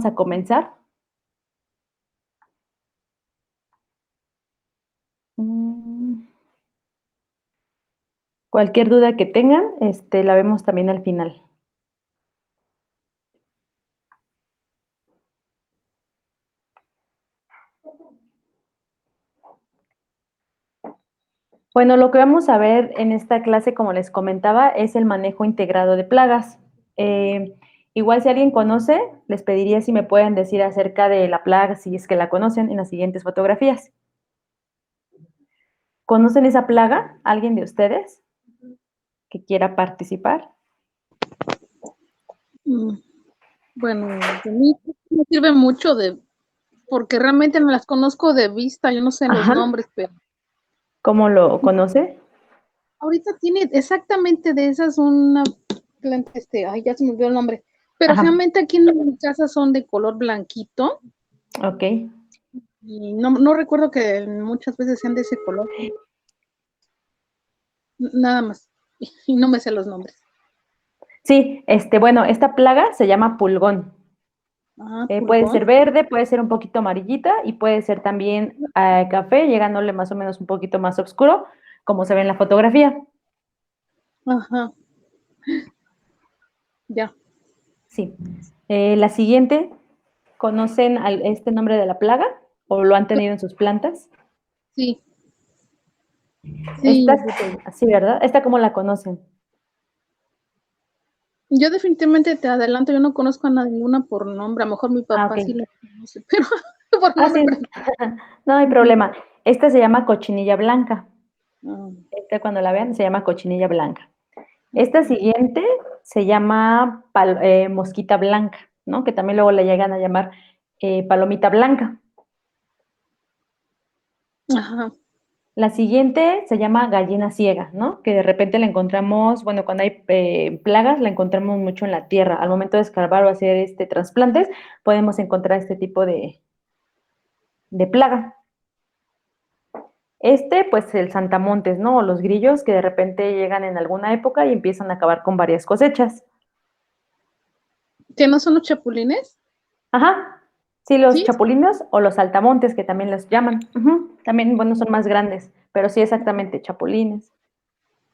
a comenzar. Cualquier duda que tengan, la vemos también al final. Bueno, lo que vamos a ver en esta clase, como les comentaba, es el manejo integrado de plagas. Igual si alguien conoce, les pediría si me pueden decir acerca de la plaga, si es que la conocen, en las siguientes fotografías. ¿Conocen esa plaga? ¿Alguien de ustedes que quiera participar? Bueno, de mí me sirve mucho porque realmente no las conozco de vista, yo no sé los Ajá. nombres, pero ¿Cómo lo conoce? ahorita tiene exactamente de esas una planta, ay, ya se me olvidó el nombre, pero Ajá. realmente aquí en mi casa son de color blanquito Ok. y no recuerdo que muchas veces sean de ese color, nada más, y no me sé los nombres. Sí, bueno, esta plaga se llama pulgón. Puede Pulgón. ser verde, puede ser un poquito amarillita y puede ser también café, llegándole más o menos un poquito más oscuro, como se ve en la fotografía. Ajá. Ya. Sí. La siguiente, ¿conocen este nombre de la plaga o lo han tenido en sus plantas? Sí, sí. Esta, sí, ¿verdad? ¿Esta cómo la conocen? Yo definitivamente te adelanto, yo no conozco a ninguna por nombre, a lo mejor mi Ah, papá sí ok. la conoce, pero por Ah, nombre. sí, no hay problema. Esta se llama cochinilla blanca. Ah, Esta cuando la vean se llama cochinilla blanca. Esta siguiente se llama mosquita blanca, ¿no? Que también luego le llegan a llamar palomita blanca. ajá. La siguiente se llama gallina ciega, ¿no? Que de repente la encontramos, bueno, cuando hay plagas, la encontramos mucho en la tierra. Al momento de escarbar o hacer trasplantes, podemos encontrar este tipo de plaga. Pues el santamontes, ¿no? O los grillos que de repente llegan en alguna época y empiezan a acabar con varias cosechas. ¿Que no son los chapulines? Ajá. Sí, los Sí. chapulines o los saltamontes, que también los llaman. Ujú. También, bueno, son más grandes, pero sí exactamente, chapulines.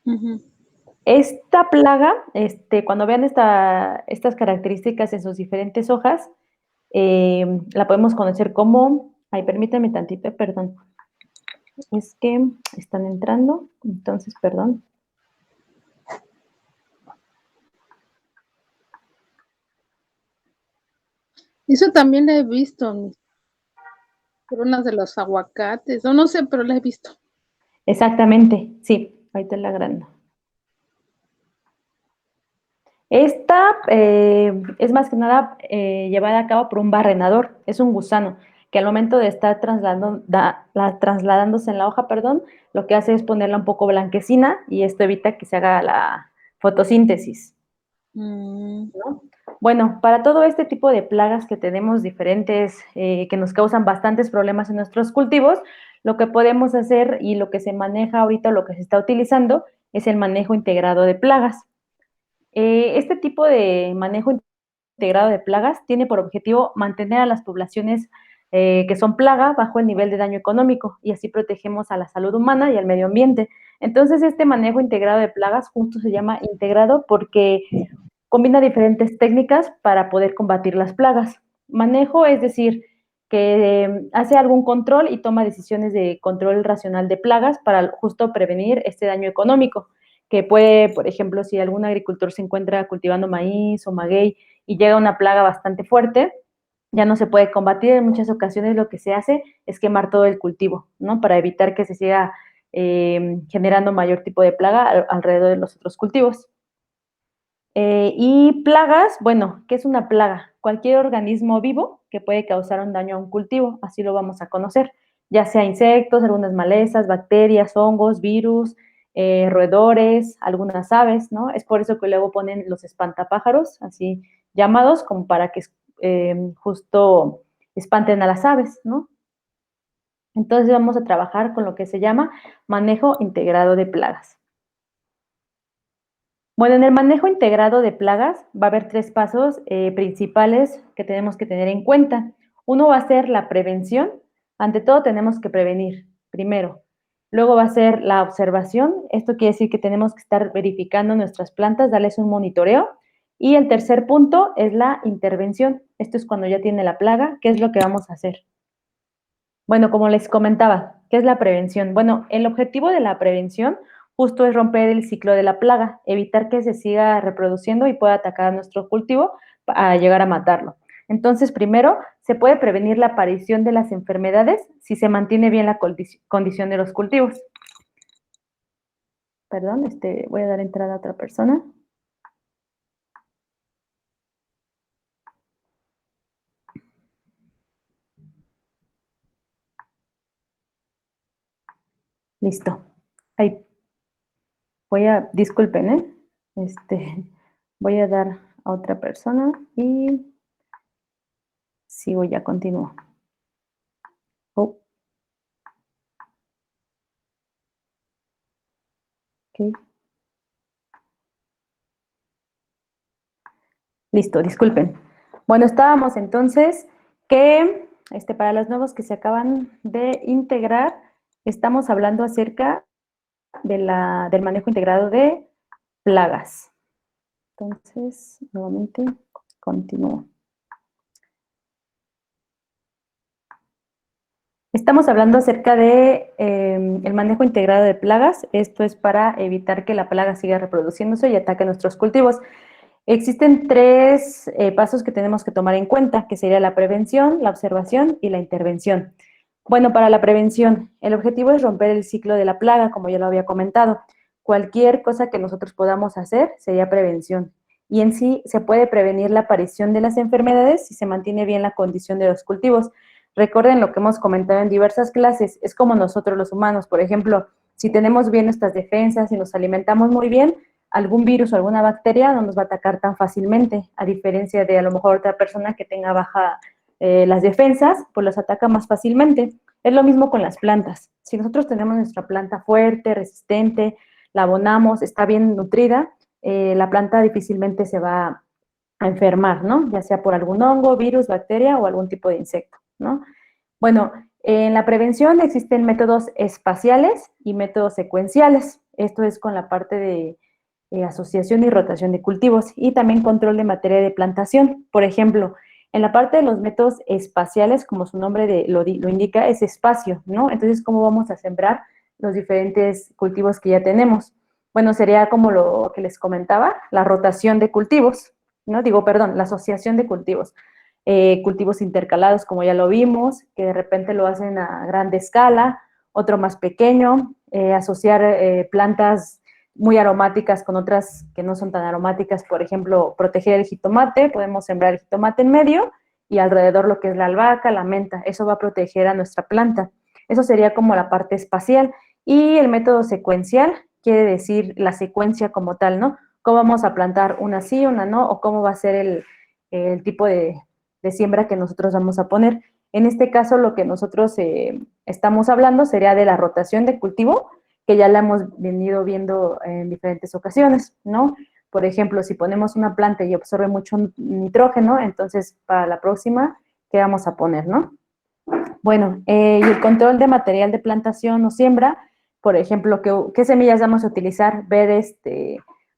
Ujú. Esta plaga, cuando vean estas características en sus diferentes hojas, la podemos conocer como, ay, permítanme tantito, perdón, es que están entrando, entonces, perdón. Eso también la he visto, mis coronas de los aguacates, o no sé, pero la he visto. Exactamente, sí, ahorita la agrando. Esta es más que nada llevada a cabo por un barrenador, es un gusano que al momento de estar trasladándose en la hoja, perdón, lo que hace es ponerla un poco blanquecina y esto evita que se haga la fotosíntesis, ¿no? Bueno, para todo este tipo de plagas que tenemos diferentes, que nos causan bastantes problemas en nuestros cultivos, lo que podemos hacer y lo que se maneja ahorita, lo que se está utilizando, es el manejo integrado de plagas. Este tipo de manejo integrado de plagas tiene por objetivo mantener a las poblaciones que son plaga bajo el nivel de daño económico y así protegemos a la salud humana y al medio ambiente. Entonces, este manejo integrado de plagas justo se llama integrado porque combina diferentes técnicas para poder combatir las plagas. Manejo es decir, que hace algún control y toma decisiones de control racional de plagas para justo prevenir este daño económico, que puede, por ejemplo, si algún agricultor se encuentra cultivando maíz o maguey y llega una plaga bastante fuerte, ya no se puede combatir. En muchas ocasiones lo que se hace es quemar todo el cultivo, ¿no? Para evitar que se siga generando mayor tipo de plaga alrededor de los otros cultivos. Y plagas, bueno, ¿qué es una plaga? Cualquier organismo vivo que puede causar un daño a un cultivo, así lo vamos a conocer, ya sea insectos, algunas malezas, bacterias, hongos, virus, roedores, algunas aves, ¿no? Es por eso que luego ponen los espantapájaros, así llamados, como para que justo espanten a las aves, ¿no? Entonces vamos a trabajar con lo que se llama manejo integrado de plagas. Bueno, en el manejo integrado de plagas va a haber 3 pasos principales que tenemos que tener en cuenta. Uno va a ser la prevención. Ante todo tenemos que prevenir, primero. Luego va a ser la observación. Esto quiere decir que tenemos que estar verificando nuestras plantas, darles un monitoreo. Y el tercer punto es la intervención. Esto es cuando ya tiene la plaga. ¿Qué es lo que vamos a hacer? Bueno, como les comentaba, ¿qué es la prevención? Bueno, el objetivo de la prevención justo es romper el ciclo de la plaga, evitar que se siga reproduciendo y pueda atacar a nuestro cultivo a llegar a matarlo. Entonces, primero, se puede prevenir la aparición de las enfermedades si se mantiene bien la condición de los cultivos. Perdón, voy a dar entrada a otra persona. Listo. Ahí disculpen, ¿eh? Voy a dar a otra persona y sigo ya, continúo. Oh, ok. Listo, disculpen. Bueno, estábamos entonces que para los nuevos que se acaban de integrar, estamos hablando acerca del manejo integrado de plagas. Entonces, nuevamente, continúo. Estamos hablando acerca de el manejo integrado de plagas. Esto es para evitar que la plaga siga reproduciéndose y ataque nuestros cultivos. Existen 3 pasos que tenemos que tomar en cuenta, que sería la prevención, la observación y la intervención. Bueno, para la prevención, el objetivo es romper el ciclo de la plaga, como ya lo había comentado. Cualquier cosa que nosotros podamos hacer sería prevención. Y en sí se puede prevenir la aparición de las enfermedades si se mantiene bien la condición de los cultivos. Recuerden lo que hemos comentado en diversas clases, es como nosotros los humanos, por ejemplo, si tenemos bien nuestras defensas y nos alimentamos muy bien, algún virus o alguna bacteria no nos va a atacar tan fácilmente, a diferencia de a lo mejor otra persona que tenga baja las defensas, pues los ataca más fácilmente. Es lo mismo con las plantas. Si nosotros tenemos nuestra planta fuerte, resistente, la abonamos, está bien nutrida, la planta difícilmente se va a enfermar, ¿no? Ya sea por algún hongo, virus, bacteria o algún tipo de insecto, ¿no? Bueno, en la prevención existen métodos espaciales y métodos secuenciales. Esto es con la parte de asociación y rotación de cultivos y también control de materia de plantación. Por ejemplo, en la parte de los métodos espaciales, como su nombre lo indica, es espacio, ¿no? Entonces, ¿cómo vamos a sembrar los diferentes cultivos que ya tenemos? Bueno, sería como lo que les comentaba, la rotación de cultivos, ¿no? Digo, perdón, la asociación de cultivos. Cultivos intercalados, como ya lo vimos, que de repente lo hacen a grande escala, otro más pequeño, asociar plantas muy aromáticas con otras que no son tan aromáticas, por ejemplo, proteger el jitomate, podemos sembrar el jitomate en medio y alrededor lo que es la albahaca, la menta, eso va a proteger a nuestra planta. Eso sería como la parte espacial. Y el método secuencial quiere decir la secuencia como tal, ¿no? Cómo vamos a plantar una sí, una no, o cómo va a ser el tipo de siembra que nosotros vamos a poner. En este caso, lo que nosotros estamos hablando sería de la rotación de cultivo, que ya la hemos venido viendo en diferentes ocasiones, ¿no? Por ejemplo, si ponemos una planta y absorbe mucho nitrógeno, entonces para la próxima, ¿qué vamos a poner, no? Bueno, y el control de material de plantación o siembra, por ejemplo, ¿qué semillas vamos a utilizar? Ver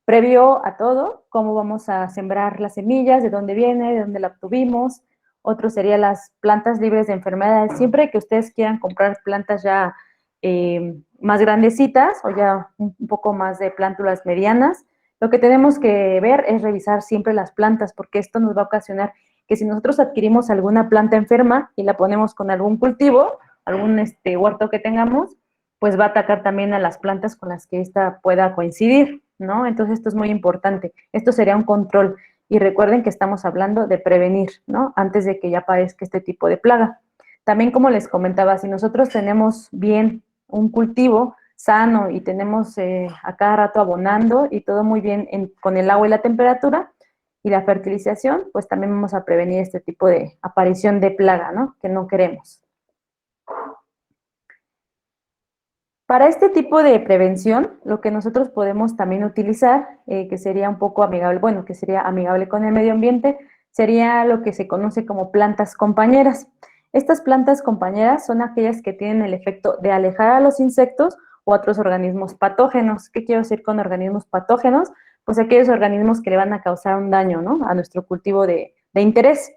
previo a todo, cómo vamos a sembrar las semillas, de dónde viene, de dónde la obtuvimos. Otro sería las plantas libres de enfermedades. Siempre que ustedes quieran comprar plantas ya más grandecitas o ya un poco más de plántulas medianas, lo que tenemos que ver es revisar siempre las plantas, porque esto nos va a ocasionar que si nosotros adquirimos alguna planta enferma y la ponemos con algún cultivo, algún huerto que tengamos, pues va a atacar también a las plantas con las que ésta pueda coincidir, ¿no? Entonces esto es muy importante. Esto sería un control. Y recuerden que estamos hablando de prevenir, ¿no? Antes de que ya aparezca este tipo de plaga. También, como les comentaba, si nosotros tenemos bien un cultivo sano y tenemos a cada rato abonando y todo muy bien con el agua y la temperatura y la fertilización, pues también vamos a prevenir este tipo de aparición de plaga, ¿no? Que no queremos. Para este tipo de prevención, lo que nosotros podemos también utilizar, que sería un poco amigable, bueno, que sería amigable con el medio ambiente, sería lo que se conoce como plantas compañeras. Estas plantas compañeras son aquellas que tienen el efecto de alejar a los insectos o otros organismos patógenos. ¿Qué quiero decir con organismos patógenos? Pues aquellos organismos que le van a causar un daño, ¿no?, a nuestro cultivo de interés.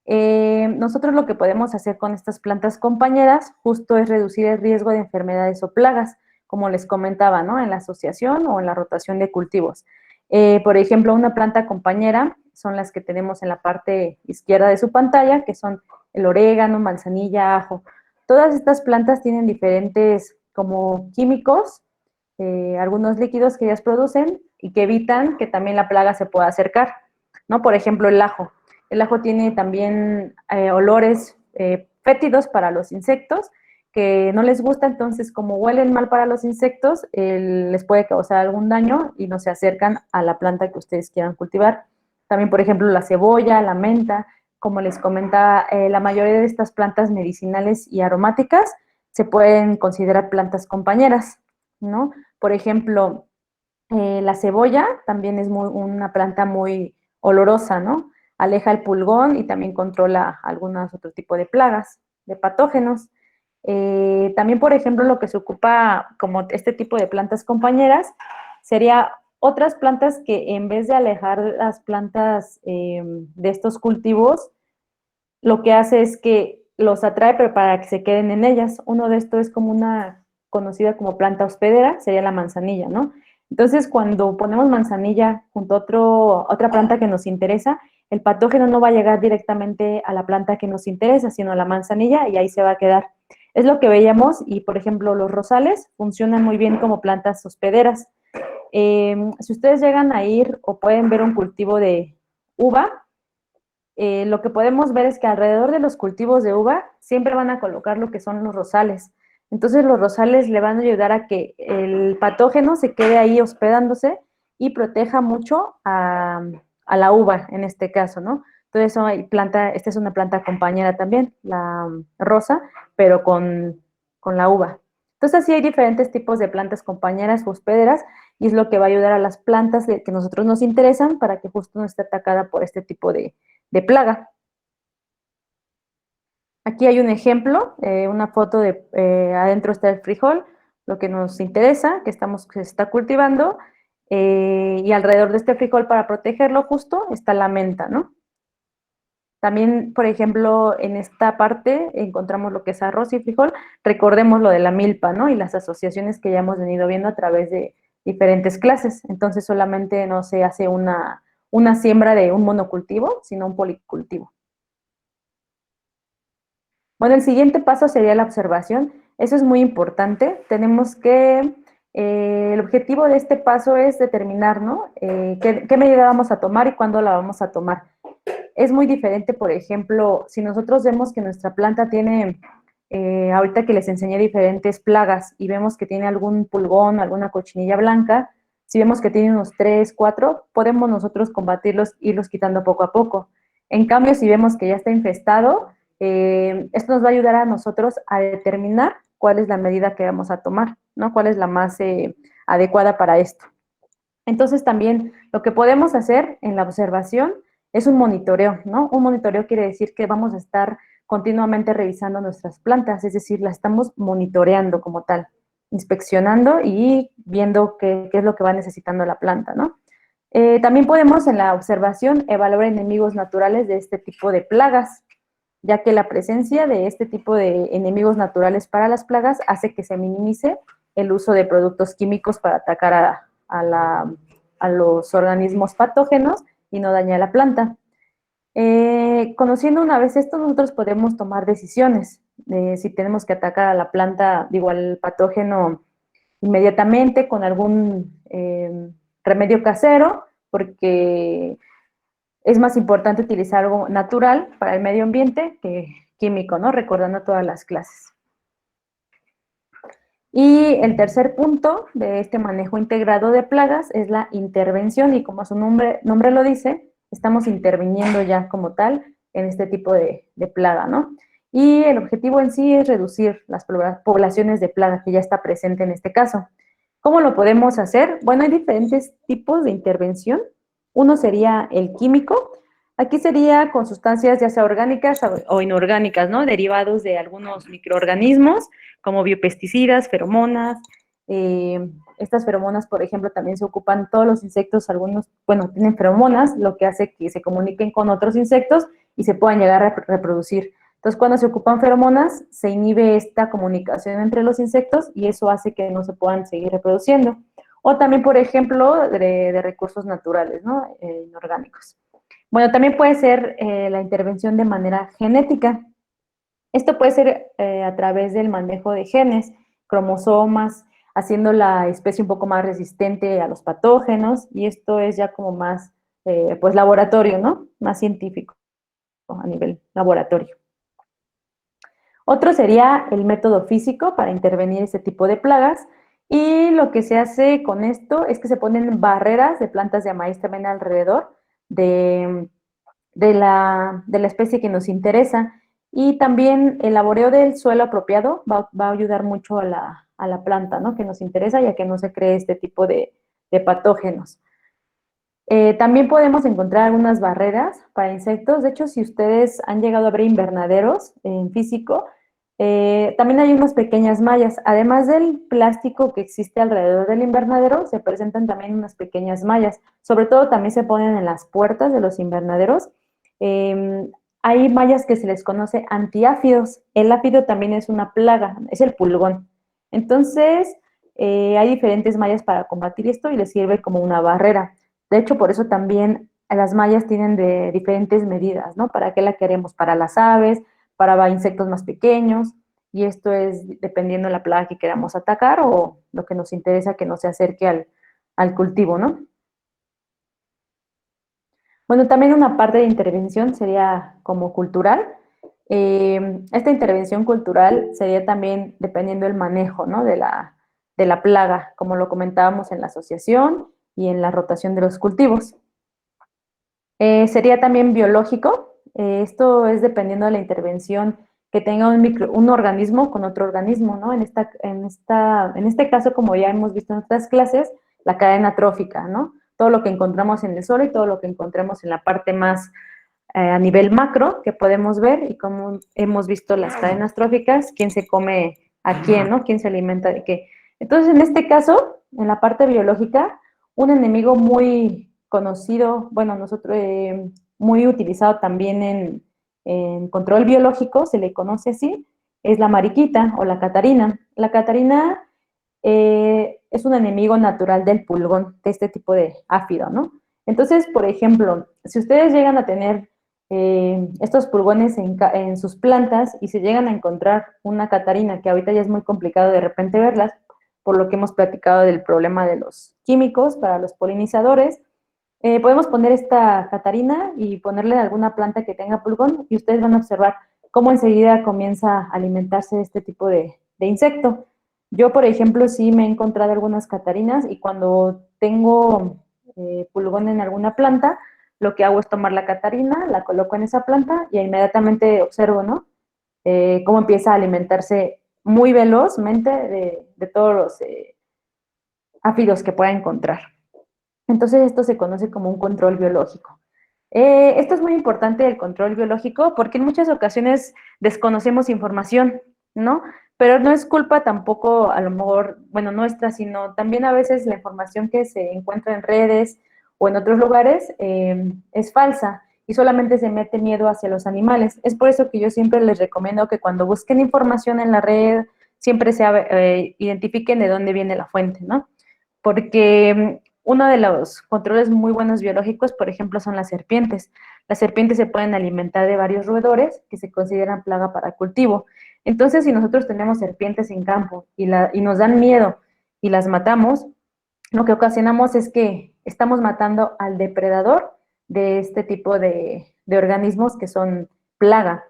Nosotros lo que podemos hacer con estas plantas compañeras justo es reducir el riesgo de enfermedades o plagas, como les comentaba, ¿no?, en la asociación o en la rotación de cultivos. Por ejemplo, una planta compañera son las que tenemos en la parte izquierda de su pantalla, que son el orégano, manzanilla, ajo. Todas estas plantas tienen diferentes como químicos, algunos líquidos que ellas producen y que evitan que también la plaga se pueda acercar, ¿no? Por ejemplo, el ajo. El ajo tiene también olores fétidos para los insectos que no les gusta, entonces como huelen mal para los insectos, les puede causar algún daño y no se acercan a la planta que ustedes quieran cultivar. También, por ejemplo, la cebolla, la menta, como les comentaba, la mayoría de estas plantas medicinales y aromáticas se pueden considerar plantas compañeras, ¿no? Por ejemplo, la cebolla también es una planta muy olorosa, ¿no? Aleja el pulgón y también controla algunos otro tipo de plagas, de patógenos. También, por ejemplo, lo que se ocupa como este tipo de plantas compañeras sería otras plantas que en vez de alejar las plantas de estos cultivos, lo que hace es que los atrae, pero para que se queden en ellas. Uno de estos es como una conocida como planta hospedera, sería la manzanilla, ¿no? Entonces, cuando ponemos manzanilla junto a otra planta que nos interesa, el patógeno no va a llegar directamente a la planta que nos interesa, sino a la manzanilla y ahí se va a quedar. Es lo que veíamos y, por ejemplo, los rosales funcionan muy bien como plantas hospederas. Si ustedes llegan a ir o pueden ver un cultivo de uva, lo que podemos ver es que alrededor de los cultivos de uva siempre van a colocar lo que son los rosales. Entonces los rosales le van a ayudar a que el patógeno se quede ahí hospedándose y proteja mucho a la uva en este caso, ¿no? Entonces esta es una planta compañera también, la rosa, pero con la uva. Entonces así hay diferentes tipos de plantas compañeras o hospederas y es lo que va a ayudar a las plantas que nosotros nos interesan para que justo no esté atacada por este tipo de plaga. Aquí hay un ejemplo, una foto de adentro está el frijol, lo que nos interesa, que se está cultivando, y alrededor de este frijol para protegerlo justo está la menta, ¿no? También, por ejemplo, en esta parte encontramos lo que es arroz y frijol, recordemos lo de la milpa, ¿no? Y las asociaciones que ya hemos venido viendo a través de diferentes clases. Entonces solamente no se hace una siembra de un monocultivo, sino un policultivo. Bueno, el siguiente paso sería la observación. Eso es muy importante. Tenemos que, el objetivo de este paso es determinar, ¿no? ¿Qué medida vamos a tomar y cuándo la vamos a tomar? Es muy diferente, por ejemplo, si nosotros vemos que nuestra planta tiene, ahorita que les enseñé diferentes plagas y vemos que tiene algún pulgón, alguna cochinilla blanca, si vemos que tiene unos 3, 4, podemos nosotros combatirlos, irlos quitando poco a poco. En cambio, si vemos que ya está infestado, esto nos va a ayudar a nosotros a determinar cuál es la medida que vamos a tomar, ¿no? Cuál es la más adecuada para esto. Entonces, también lo que podemos hacer en la observación es un monitoreo, ¿no? Un monitoreo quiere decir que vamos a estar continuamente revisando nuestras plantas, es decir, la estamos monitoreando como tal, inspeccionando y viendo qué es lo que va necesitando la planta, ¿no? También podemos en la observación evaluar enemigos naturales de este tipo de plagas, ya que la presencia de este tipo de enemigos naturales para las plagas hace que se minimice el uso de productos químicos para atacar a los organismos patógenos y no dañar la planta. Conociendo una vez esto, nosotros podemos tomar decisiones de si tenemos que atacar a la planta, digo, al patógeno inmediatamente con algún remedio casero, porque es más importante utilizar algo natural para el medio ambiente que químico, ¿no? Recordando todas las clases. Y el tercer punto de este manejo integrado de plagas es la intervención y como su nombre lo dice, estamos interviniendo ya como tal en este tipo de plaga, ¿no? y el objetivo en sí es reducir las poblaciones de plaga que ya está presente en este caso. ¿Cómo lo podemos hacer? Bueno, hay diferentes tipos de intervención. Uno sería el químico. Aquí sería con sustancias ya sea orgánicas o inorgánicas, ¿no? Derivados de algunos microorganismos como biopesticidas, feromonas. Estas feromonas, por ejemplo, también se ocupan todos los insectos, algunos, bueno, tienen feromonas, lo que hace que se comuniquen con otros insectos y se puedan llegar a reproducir. Entonces, cuando se ocupan feromonas, se inhibe esta comunicación entre los insectos y eso hace que no se puedan seguir reproduciendo. O también, por ejemplo, de recursos naturales, ¿no? Inorgánicos. Bueno, también puede ser la intervención de manera genética. Esto puede ser a través del manejo de genes, cromosomas, haciendo la especie un poco más resistente a los patógenos, y esto es ya como más, pues, laboratorio, ¿no? Más científico a nivel laboratorio. Otro sería el método físico para intervenir este tipo de plagas, y lo que se hace con esto es que se ponen barreras de plantas de maíz también alrededor de, de la especie que nos interesa. Y también el laboreo del suelo apropiado va a ayudar mucho a la planta, ¿no? Que nos interesa, ya que no se cree este tipo de patógenos. También podemos encontrar algunas barreras para insectos. De hecho, si ustedes han llegado a ver invernaderos en físico, también hay unas pequeñas mallas. Además del plástico que existe alrededor del invernadero, se presentan también unas pequeñas mallas. Sobre todo también se ponen en las puertas de los invernaderos. Eh, Hay mallas que se les conoce antiáfidos. El áfido también es una plaga, es el pulgón. Entonces, hay diferentes mallas para combatir esto y les sirve como una barrera. De hecho, por eso también las mallas tienen de diferentes medidas, ¿no? ¿Para qué la queremos? Para las aves, para insectos más pequeños, y esto es dependiendo de la plaga que queramos atacar o lo que nos interesa que no se acerque al cultivo, ¿no? Bueno, también una parte de intervención sería como cultural. Esta intervención cultural sería también dependiendo del manejo, ¿no? De la plaga, como lo comentábamos en la asociación y en la rotación de los cultivos. Sería también biológico. Esto es dependiendo de la intervención que tenga un organismo con otro organismo, ¿no? En este caso, como ya hemos visto en otras clases, la cadena trófica, ¿no? Todo lo que encontramos en el suelo y todo lo que encontremos en la parte más a nivel macro que podemos ver, y como hemos visto las cadenas tróficas, quién se come a quién, ¿no? Quién se alimenta de qué. Entonces, en este caso, en la parte biológica, un enemigo muy conocido, bueno, nosotros, muy utilizado también en control biológico, se le conoce así, es la mariquita o la catarina. La catarina es un enemigo natural del pulgón, de este tipo de áfido, ¿no? Entonces, por ejemplo, si ustedes llegan a tener estos pulgones en sus plantas y se llegan a encontrar una catarina, que ahorita ya es muy complicado de repente verlas, por lo que hemos platicado del problema de los químicos para los polinizadores, podemos poner esta catarina y ponerle en alguna planta que tenga pulgón y ustedes van a observar cómo enseguida comienza a alimentarse de este tipo de insecto. Yo, por ejemplo, sí me he encontrado algunas catarinas y cuando tengo pulgón en alguna planta, lo que hago es tomar la catarina, la coloco en esa planta y inmediatamente observo, ¿no? Cómo empieza a alimentarse muy velozmente de todos los áfidos que pueda encontrar. Entonces, esto se conoce como un control biológico. Esto es muy importante, el control biológico, porque en muchas ocasiones desconocemos información, ¿no? Pero no es culpa tampoco, a lo mejor, bueno, nuestra, sino también a veces la información que se encuentra en redes o en otros lugares es falsa y solamente se mete miedo hacia los animales. Es por eso que yo siempre les recomiendo que cuando busquen información en la red, siempre identifiquen de dónde viene la fuente, ¿no? Porque uno de los controles muy buenos biológicos, por ejemplo, son las serpientes. Las serpientes se pueden alimentar de varios roedores que se consideran plaga para cultivo. Entonces, si nosotros tenemos serpientes en campo y nos dan miedo y las matamos, lo que ocasionamos es que estamos matando al depredador de este tipo de organismos que son plaga.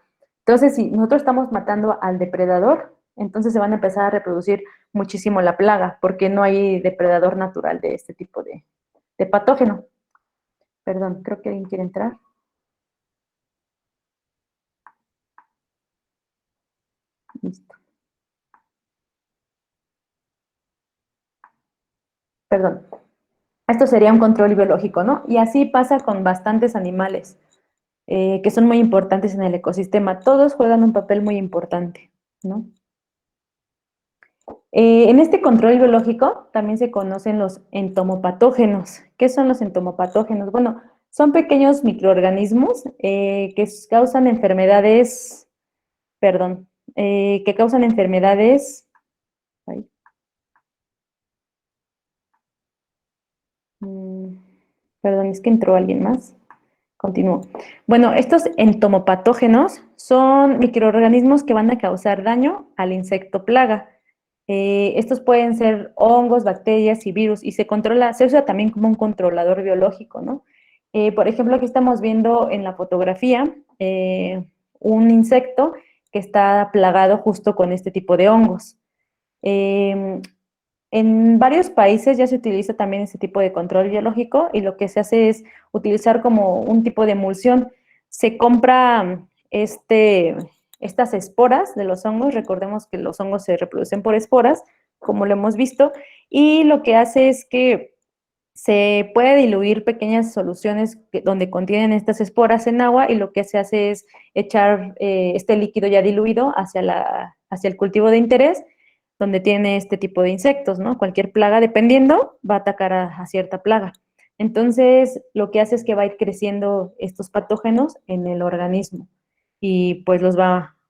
Entonces, si nosotros estamos matando al depredador, entonces se van a empezar a reproducir muchísimo la plaga, porque no hay depredador natural de este tipo de patógeno. Perdón, creo que alguien quiere entrar. Listo. Perdón. Esto sería un control biológico, ¿no? Y así pasa con bastantes animales que son muy importantes en el ecosistema. Todos juegan un papel muy importante, ¿no? En este control biológico también se conocen los entomopatógenos. ¿Qué son los entomopatógenos? Bueno, son pequeños microorganismos que causan enfermedades, perdón, que causan enfermedades, ay, mm, perdón, es que entró alguien más. Continúo. Bueno, estos entomopatógenos son microorganismos que van a causar daño al insecto plaga. Estos pueden ser hongos, bacterias y virus y se usa también como un controlador biológico, ¿no? Por ejemplo, aquí estamos viendo en la fotografía un insecto que está plagado justo con este tipo de hongos. Eh, en varios países ya se utiliza también este tipo de control biológico y lo que se hace es utilizar como un tipo de emulsión. Se compra estas esporas de los hongos, recordemos que los hongos se reproducen por esporas, como lo hemos visto, y lo que hace es que se puede diluir pequeñas soluciones donde contienen estas esporas en agua y lo que se hace es echar este líquido ya diluido hacia el cultivo de interés donde tiene este tipo de insectos, ¿no? Cualquier plaga, dependiendo, va a atacar a cierta plaga. Entonces, lo que hace es que va a ir creciendo estos patógenos en el organismo y pues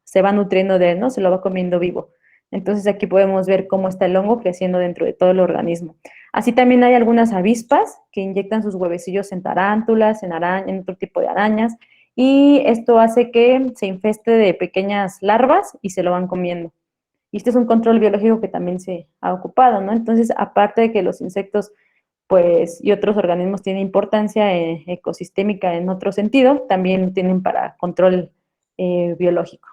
se va nutriendo de él, ¿no? Se lo va comiendo vivo. Entonces, aquí podemos ver cómo está el hongo creciendo dentro de todo el organismo. Así también hay algunas avispas que inyectan sus huevecillos en tarántulas, en otro tipo de arañas, y esto hace que se infeste de pequeñas larvas y se lo van comiendo. Y este es un control biológico que también se ha ocupado, ¿no? Entonces, aparte de que los insectos, pues, y otros organismos tienen importancia ecosistémica en otro sentido, también lo tienen para control biológico.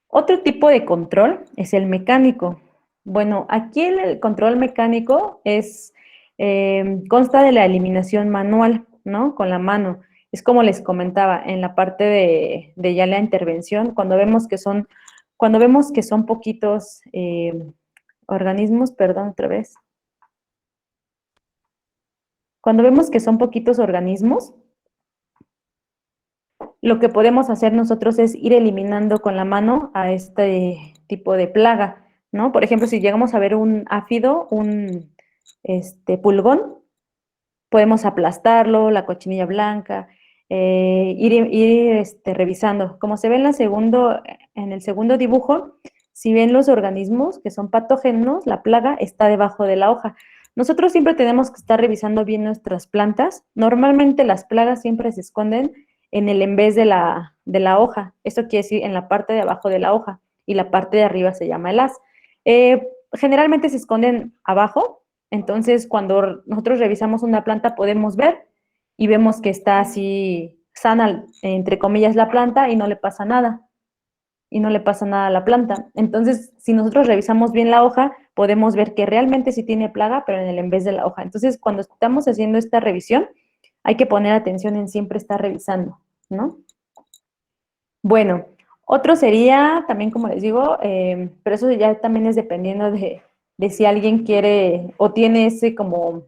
Otro tipo de control es el mecánico. Bueno, aquí el control mecánico consta de la eliminación manual, ¿no? Con la mano. Es como les comentaba, en la parte de ya la intervención, cuando vemos que son poquitos organismos, perdón, otra vez. Cuando vemos que son poquitos organismos, lo que podemos hacer nosotros es ir eliminando con la mano a este tipo de plaga, ¿no? Por ejemplo, si llegamos a ver un áfido, un pulgón, podemos aplastarlo, la cochinilla blanca, ir revisando. Como se ve en el segundo dibujo, si ven los organismos que son patógenos, la plaga está debajo de la hoja. Nosotros siempre tenemos que estar revisando bien nuestras plantas. Normalmente las plagas siempre se esconden en el en vez de la hoja. Esto quiere decir en la parte de abajo de la hoja y la parte de arriba se llama el as. Generalmente se esconden abajo, entonces cuando nosotros revisamos una planta podemos ver y vemos que está así sana, entre comillas, la planta y no le pasa nada. Y no le pasa nada a la planta. Entonces, si nosotros revisamos bien la hoja, podemos ver que realmente sí tiene plaga, pero en el en vez de la hoja. Entonces, cuando estamos haciendo esta revisión, hay que poner atención en siempre estar revisando, ¿no? Bueno, otro sería también, como les digo, pero eso ya también es dependiendo de si alguien quiere o tiene ese como,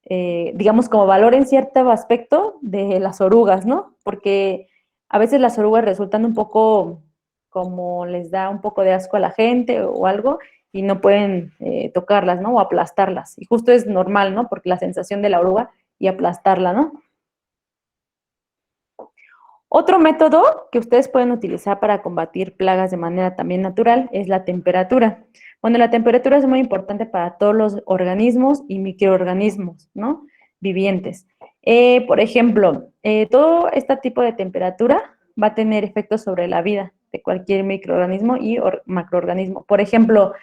digamos, como valor en cierto aspecto de las orugas, ¿no? Porque a veces las orugas resultan un poco como les da un poco de asco a la gente o algo y no pueden tocarlas, ¿no? O aplastarlas. Y justo es normal, ¿no? Porque la sensación de la oruga y aplastarla, ¿no? Otro método que ustedes pueden utilizar para combatir plagas de manera también natural es la temperatura. Bueno, la temperatura es muy importante para todos los organismos y microorganismos, ¿no? Vivientes. Por ejemplo, todo este tipo de temperatura va a tener efectos sobre la vida de cualquier microorganismo y macroorganismo. Por ejemplo,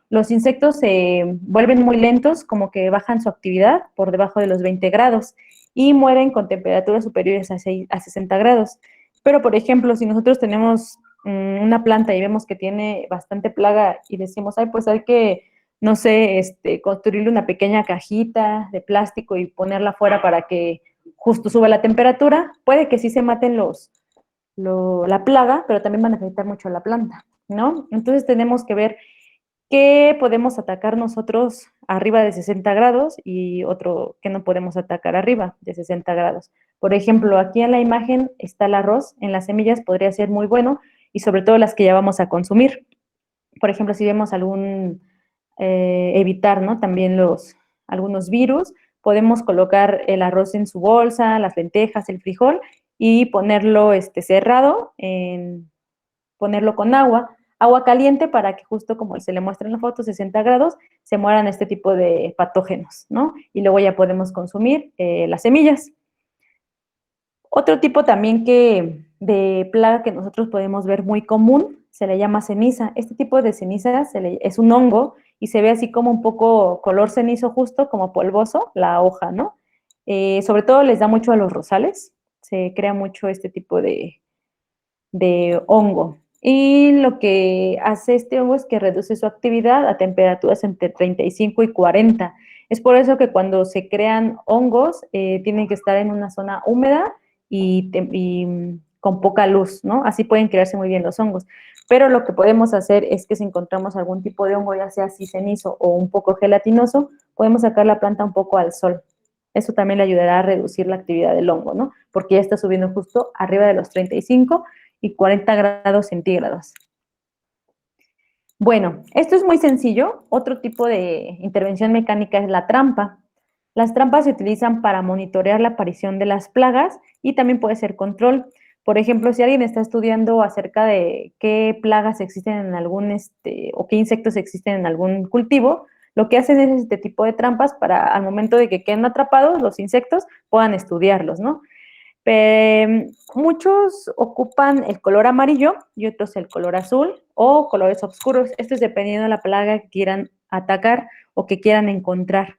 los insectos se vuelven muy lentos, como que bajan su actividad por debajo de los 20 grados y mueren con temperaturas superiores a 60 grados. Pero, por ejemplo, si nosotros tenemos una planta y vemos que tiene bastante plaga y decimos, ay, pues hay que, no sé, construirle una pequeña cajita de plástico y ponerla afuera para que justo suba la temperatura, puede que sí se maten la plaga, pero también van a afectar mucho a la planta, ¿no? Entonces tenemos que ver qué podemos atacar nosotros arriba de 60 grados y otro que no podemos atacar arriba de 60 grados. Por ejemplo, aquí en la imagen está el arroz, en las semillas podría ser muy bueno y sobre todo las que ya vamos a consumir. Por ejemplo, si vemos evitar, ¿no? También algunos virus, podemos colocar el arroz en su bolsa, las lentejas, el frijol y ponerlo cerrado, ponerlo con agua caliente para que justo como se le muestra en la foto, 60 grados, se mueran este tipo de patógenos, ¿no? Y luego ya podemos consumir las semillas. Otro tipo también de plaga que nosotros podemos ver muy común se le llama ceniza. Este tipo de ceniza es un hongo y se ve así como un poco color cenizo justo, como polvoso, la hoja, ¿no? Sobre todo les da mucho a los rosales, se crea mucho este tipo de hongo. Y lo que hace este hongo es que reduce su actividad a temperaturas entre 35 y 40. Es por eso que cuando se crean hongos, tienen que estar en una zona húmeda y con poca luz, ¿no? Así pueden crearse muy bien los hongos. Pero lo que podemos hacer es que si encontramos algún tipo de hongo, ya sea así cenizo o un poco gelatinoso, podemos sacar la planta un poco al sol. Eso también le ayudará a reducir la actividad del hongo, ¿no? Porque ya está subiendo justo arriba de los 35 y 40 grados centígrados. Bueno, esto es muy sencillo. Otro tipo de intervención mecánica es la trampa. Las trampas se utilizan para monitorear la aparición de las plagas y también puede ser control. Por ejemplo, si alguien está estudiando acerca de qué plagas existen en o qué insectos existen en algún cultivo, lo que hacen es este tipo de trampas para al momento de que queden atrapados los insectos puedan estudiarlos, ¿no? Muchos ocupan el color amarillo y otros el color azul o colores oscuros. Esto es dependiendo de la plaga que quieran atacar o que quieran encontrar,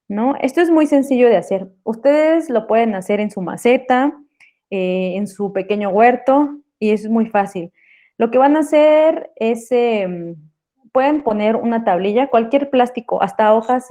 ¿no? Esto es muy sencillo de hacer. Ustedes lo pueden hacer en su maceta, en su pequeño huerto y es muy fácil. Lo que van a hacer es, pueden poner una tablilla, cualquier plástico, hasta hojas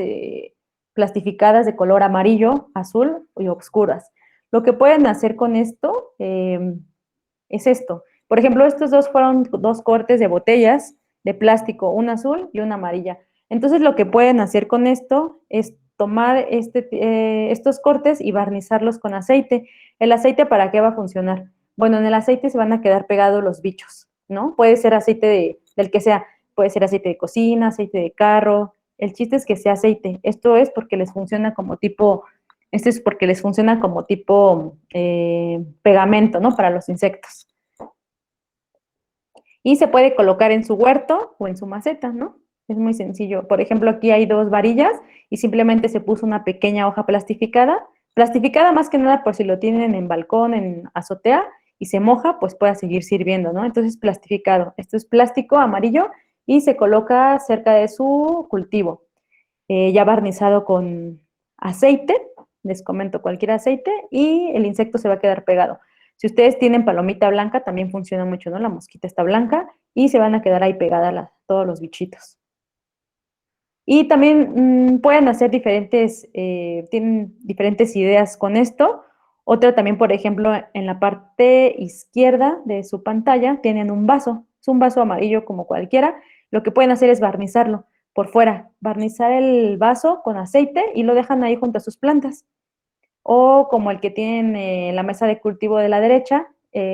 plastificadas de color amarillo, azul y oscuras. Lo que pueden hacer con esto es esto. Por ejemplo, estos dos fueron dos cortes de botellas de plástico, una azul y una amarilla. Entonces, lo que pueden hacer con esto es tomar estos cortes y barnizarlos con aceite. ¿El aceite para qué va a funcionar? Bueno, en el aceite se van a quedar pegados los bichos, ¿no? Puede ser aceite del que sea, puede ser aceite de cocina, aceite de carro. El chiste es que sea aceite. Esto es porque les funciona como tipo esto es porque les funciona como tipo pegamento, ¿no? Para los insectos. Y se puede colocar en su huerto o en su maceta, ¿no? Es muy sencillo. Por ejemplo, aquí hay dos varillas y simplemente se puso una pequeña hoja plastificada más que nada por si lo tienen en balcón, en azotea, y se moja, pues pueda seguir sirviendo, ¿no? Entonces, plastificado. Esto es plástico amarillo y se coloca cerca de su cultivo, ya barnizado con aceite, les comento cualquier aceite, y el insecto se va a quedar pegado. Si ustedes tienen palomita blanca, también funciona mucho, ¿no? La mosquita está blanca y se van a quedar ahí pegadas todos los bichitos. Y también pueden hacer tienen diferentes ideas con esto. Otra también, por ejemplo, en la parte izquierda de su pantalla tienen un vaso. Es un vaso amarillo como cualquiera. Lo que pueden hacer es barnizarlo por fuera, barnizar el vaso con aceite y lo dejan ahí junto a sus plantas. O como el que tienen en la mesa de cultivo de la derecha,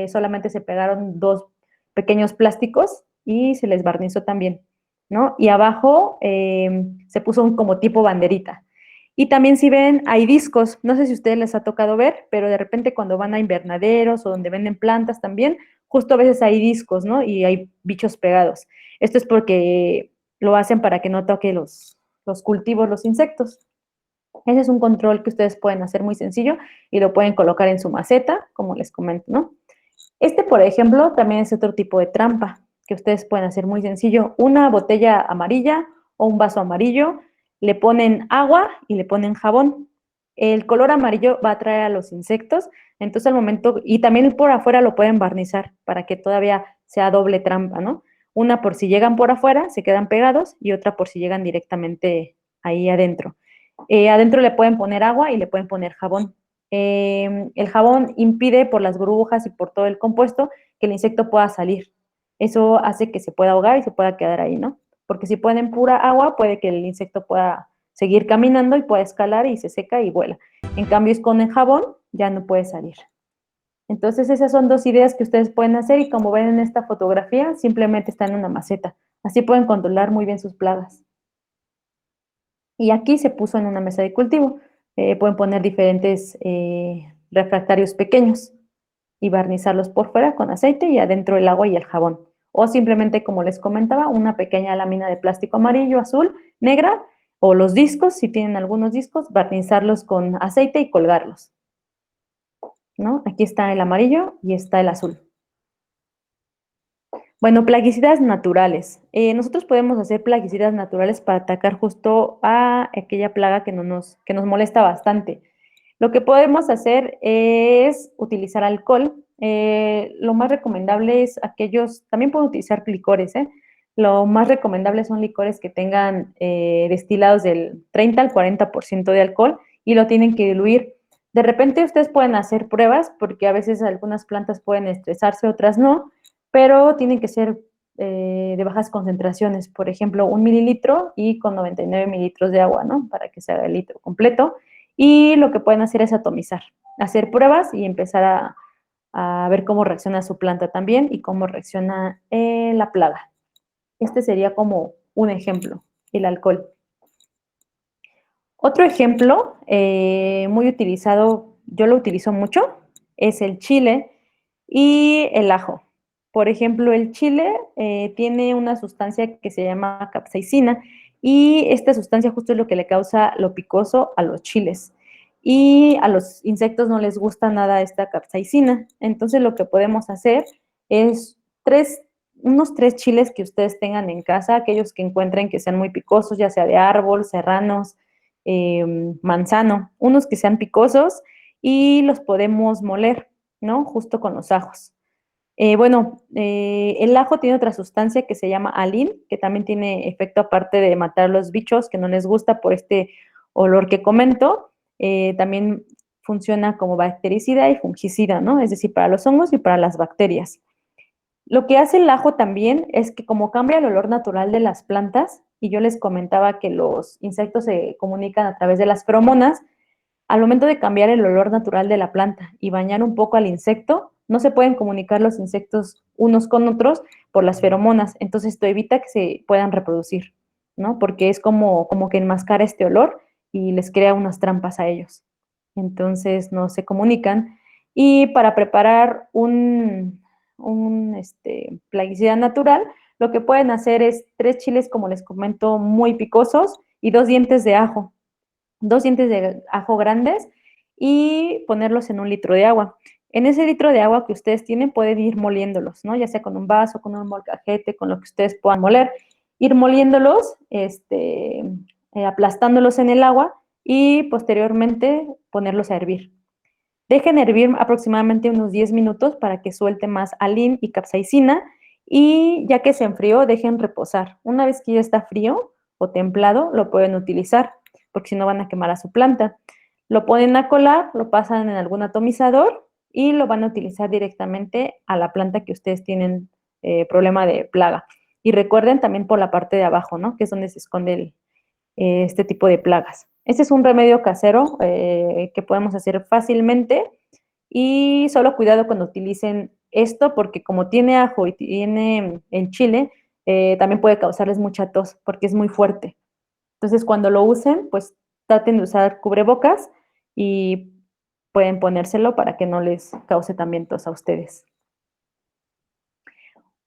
solamente se pegaron dos pequeños plásticos y se les barnizó también, ¿no? Y abajo se puso como tipo banderita. Y también si ven, hay discos, no sé si a ustedes les ha tocado ver, pero de repente cuando van a invernaderos o donde venden plantas también, justo a veces hay discos, ¿no? Y hay bichos pegados. Esto es porque lo hacen para que no toque los cultivos, los insectos. Ese es un control que ustedes pueden hacer muy sencillo y lo pueden colocar en su maceta, como les comento, ¿no? Este, por ejemplo, también es otro tipo de trampa que ustedes pueden hacer muy sencillo. Una botella amarilla o un vaso amarillo, le ponen agua y le ponen jabón. El color amarillo va a atraer a los insectos, entonces al momento, y también por afuera lo pueden barnizar para que todavía sea doble trampa, ¿no? Una por si llegan por afuera, se quedan pegados, y otra por si llegan directamente ahí adentro. Adentro le pueden poner agua y le pueden poner jabón. el jabón impide por las burbujas y por todo el compuesto que el insecto pueda salir. Eso hace que se pueda ahogar y se pueda quedar ahí, ¿no? Porque si ponen pura agua, puede que el insecto pueda seguir caminando y pueda escalar y se seca y vuela. En cambio, es con el jabón, ya no puede salir. Entonces, esas son dos ideas que ustedes pueden hacer y como ven en esta fotografía, simplemente está en una maceta. Así pueden controlar muy bien sus plagas. Y aquí se puso en una mesa de cultivo. Pueden poner diferentes refractarios pequeños y barnizarlos por fuera con aceite y adentro el agua y el jabón. O simplemente, como les comentaba, una pequeña lámina de plástico amarillo, azul, negra, o los discos, si tienen algunos discos, barnizarlos con aceite y colgarlos, ¿no? Aquí está el amarillo y está el azul. Bueno, plaguicidas naturales. Nosotros podemos hacer plaguicidas naturales para atacar justo a aquella plaga que nos molesta bastante. Lo que podemos hacer es utilizar alcohol. Lo más recomendable es aquellos, también pueden utilizar licores, ¿eh? Lo más recomendable son licores que tengan destilados del 30 al 40% de alcohol y lo tienen que diluir. De repente ustedes pueden hacer pruebas porque a veces algunas plantas pueden estresarse, otras no, pero tienen que ser de bajas concentraciones. Por ejemplo, 1 mililitro y con 99 mililitros de agua, ¿no? Para que se haga el litro completo. Y lo que pueden hacer es atomizar, hacer pruebas y empezar a ver cómo reacciona su planta también y cómo reacciona la plaga. Este sería como un ejemplo, el alcohol. Otro ejemplo muy utilizado, yo lo utilizo mucho, es el chile y el ajo. Por ejemplo, el chile tiene una sustancia que se llama capsaicina y esta sustancia justo es lo que le causa lo picoso a los chiles. Y a los insectos no les gusta nada esta capsaicina. Entonces lo que podemos hacer es unos 3 chiles que ustedes tengan en casa, aquellos que encuentren que sean muy picosos, ya sea de árbol, serranos, manzano, unos que sean picosos y los podemos moler, ¿no? Justo con los ajos. El ajo tiene otra sustancia que se llama alín, que también tiene efecto aparte de matar los bichos que no les gusta por este olor que comento. También funciona como bactericida y fungicida, ¿no? Es decir, para los hongos y para las bacterias. Lo que hace el ajo también es que como cambia el olor natural de las plantas, y yo les comentaba que los insectos se comunican a través de las feromonas, al momento de cambiar el olor natural de la planta y bañar un poco al insecto, no se pueden comunicar los insectos unos con otros por las feromonas, entonces esto evita que se puedan reproducir, ¿no? Porque es como que enmascara este olor y les crea unas trampas a ellos. Entonces no se comunican. Y para preparar un plaguicida natural, lo que pueden hacer es 3 chiles, como les comento, muy picosos y 2 dientes de ajo. 2 dientes de ajo grandes y ponerlos en 1 litro de agua. En ese litro de agua que ustedes tienen pueden ir moliéndolos, ¿no? Ya sea con un vaso, con un molcajete, con lo que ustedes puedan moler. Ir moliéndolos, aplastándolos en el agua y posteriormente ponerlos a hervir. Dejen hervir aproximadamente unos 10 minutos para que suelte más alín y capsaicina y ya que se enfrió, dejen reposar. Una vez que ya está frío o templado, lo pueden utilizar porque si no van a quemar a su planta. Lo ponen a colar, lo pasan en algún atomizador y lo van a utilizar directamente a la planta que ustedes tienen problema de plaga. Y recuerden también por la parte de abajo, ¿no? Que es donde se esconde este tipo de plagas. Este es un remedio casero que podemos hacer fácilmente y solo cuidado cuando utilicen esto porque como tiene ajo y tiene el chile, también puede causarles mucha tos porque es muy fuerte. Entonces cuando lo usen, pues traten de usar cubrebocas y pueden ponérselo para que no les cause también tos a ustedes.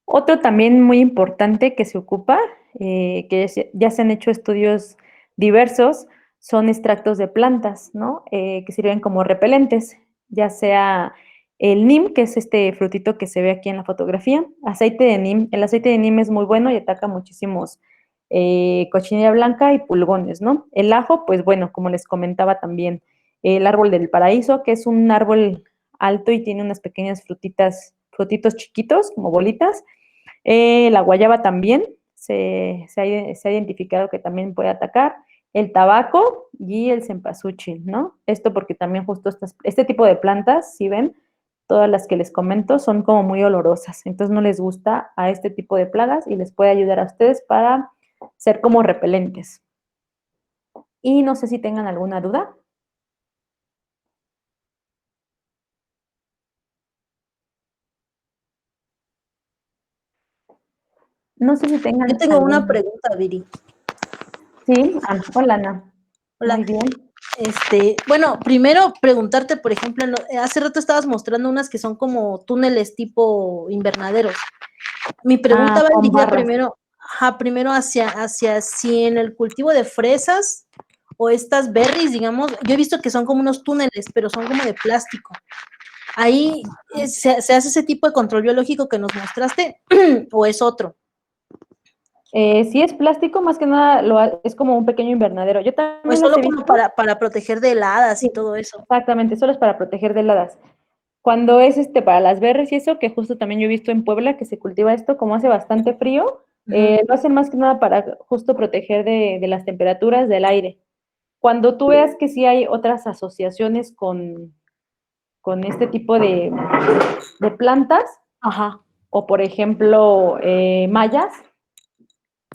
Otro también muy importante que se ocupa, que ya se han hecho estudios diversos, son extractos de plantas, ¿no? Que sirven como repelentes, ya sea el neem, que es este frutito que se ve aquí en la fotografía, aceite de neem. El aceite de neem es muy bueno y ataca muchísimos cochinilla blanca y pulgones, ¿no? El ajo, pues bueno, como les comentaba también, el árbol del paraíso, que es un árbol alto y tiene unas pequeñas frutitos chiquitos, como bolitas, la guayaba también se ha identificado que también puede atacar. el tabaco y el cempasúchil, ¿no? Esto porque también justo este tipo de plantas, si ven, todas las que les comento son como muy olorosas, entonces no les gusta a este tipo de plagas y les puede ayudar a ustedes para ser como repelentes. Y no sé si tengan alguna duda. No sé si Yo tengan tengo una alguna. pregunta, Viri. Sí, hola Ana. Hola. Muy bien. Bueno, primero preguntarte, por ejemplo, hace rato estabas mostrando unas que son como túneles tipo invernaderos. Mi pregunta va Con dirigida barras. primero hacia si en el cultivo de fresas o estas berries, digamos, yo he visto que son como unos túneles, pero son como de plástico. Ahí se hace ese tipo de control biológico que nos mostraste o es otro. Si es plástico, más que nada es como un pequeño invernadero. Yo O es también los solo he como visto. para proteger de heladas y Sí, todo eso. exactamente, solo es para proteger de heladas. Cuando es para las berries y eso, que justo también yo he visto en Puebla que se cultiva esto, como hace bastante frío, lo hacen más que nada para justo proteger de las temperaturas del aire. Cuando tú veas que sí hay otras asociaciones con este tipo de plantas, Ajá. o por ejemplo, mallas,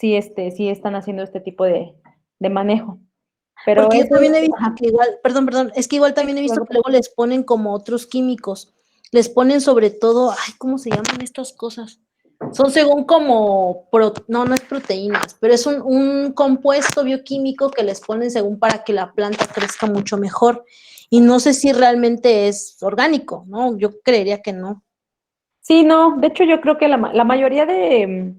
sí están haciendo este tipo de manejo. Pero Porque yo eso también he es, visto que igual, perdón, es que igual también he visto que luego les ponen como otros químicos. Les ponen sobre todo, ay, ¿cómo se llaman estas cosas? Son según como, no es proteínas, pero es un compuesto bioquímico que les ponen según para que la planta crezca mucho mejor. Y no sé si realmente es orgánico, ¿no? Yo creería que no. sí, no, de hecho yo creo que la mayoría de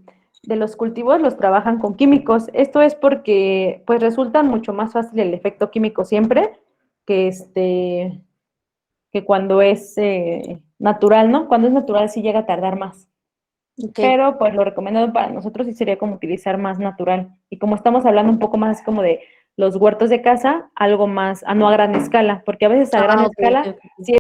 los cultivos los trabajan con químicos. Esto es porque pues resulta mucho más fácil el efecto químico siempre que que cuando es natural, ¿no? Cuando es natural sí llega a tardar más. Ok. Pero pues lo recomendado para nosotros sí sería como utilizar más natural. Y como estamos hablando un poco más como de los huertos de casa, algo más, no a gran escala, porque a veces a gran Ah, ok, escala ok, ok. sí